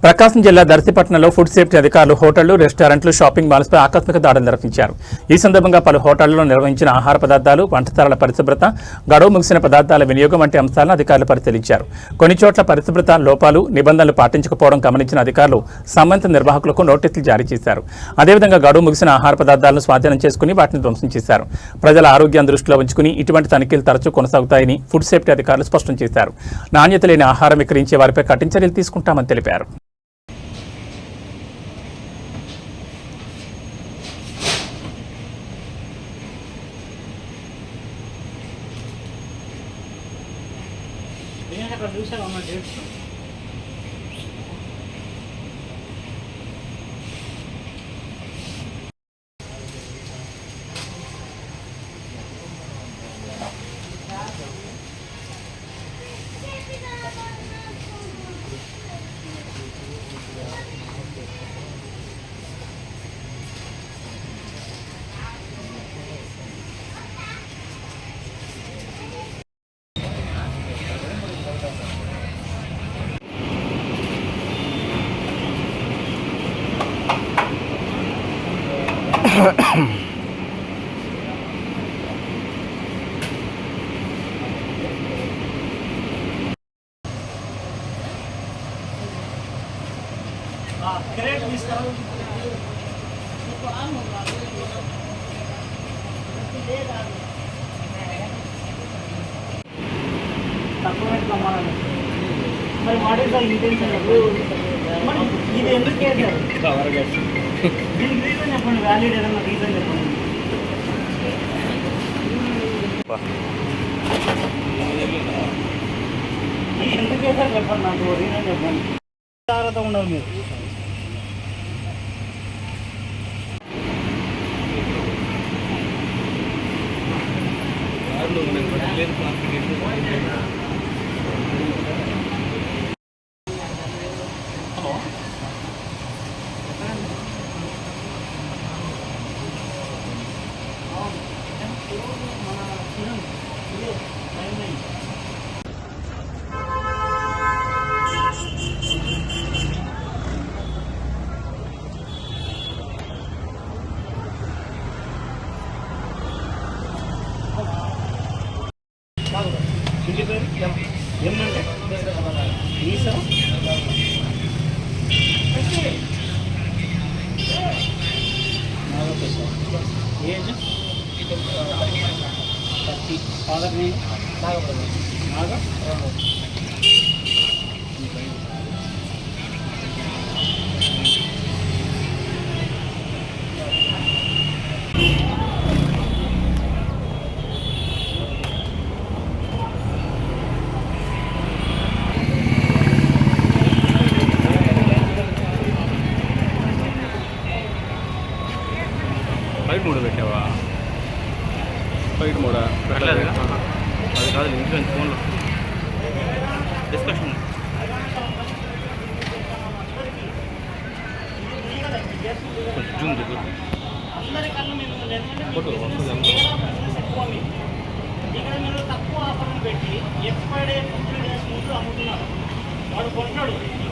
ప్రకాశం జిల్లా దర్శిపట్నంలో food safety అధికారులు హోటళ్లు, రెస్టారెంట్లు, షాపింగ్ మాల్స్పై ఆకస్మిక దాడులు నిర్వహించారు. ఈ సందర్భంగా పలు హోటళ్లలో నిర్వహించిన ఆహార పదార్థాలు, వంటశాలల పరిశుభ్రత, గడువు ముగిసిన పదార్థాల వినియోగం వంటి అంశాలను అధికారులు పరిశీలించారు. కొన్ని చోట్ల పరిశుభ్రత లోపాలు, నిబంధనలు పాటించకపోవడం గమనించిన అధికారులు సంబంధిత నిర్వాహకులకు నోటీసులు జారీ చేశారు. అదేవిధంగా గడువు ముగిసిన ఆహార పదార్థాలను స్వాధీనం చేసుకుని వాటిని ధ్వంసం చేశారు. ప్రజల ఆరోగ్యాన్ని దృష్టిలో ఉంచుకుని ఇటువంటి తనిఖీలు తరచూ కొనసాగుతాయని ఫుడ్ సేఫ్టీ అధికారులు స్పష్టం చేశారు. నాణ్యత లేని ఆహారం విక్రయించే వారిపై కఠిన చర్యలు తీసుకుంటామని తెలిపారు. అక్కడ చూసాను అన్న డేట్స్ క్రేట్ తీసుకురా తక్కువ పెట్టుకోమని మరి వాట్ ఈస్ ద ఇంటెన్షన్ మరి ఇది ఎందుకు చేశారు దీనికి రీజన్ చెప్పండి వ్యాలిడ్ ఏదన్నా రీజన్ చెప్పండి ఎందుకు చేశారు చెప్పండి నాకు రీజన్ చెప్పండి జాగ్రత్త ఉండవు మీరు ఇంటి పేరు ఏమంటే ఈసా ఏజ్ 30 ఫాదర్ నేమ్ నాగ ఫైట్ మోడ్ పెట్టావా? ఫైట్ మోడా పెట్టలేదు. అది కాదు ఇన్సూరెన్స్ ఫోన్లో డిస్కషన్ జూమ్ దగ్గర ఫోటో వస్తుంది. ఇక్కడ మీరు తక్కువ ఆఫర్లు పెట్టి ఎక్స్పైర్డ్ 50 డేస్ ముందు అమ్ముతున్నారు. వాడు కొంటాడు.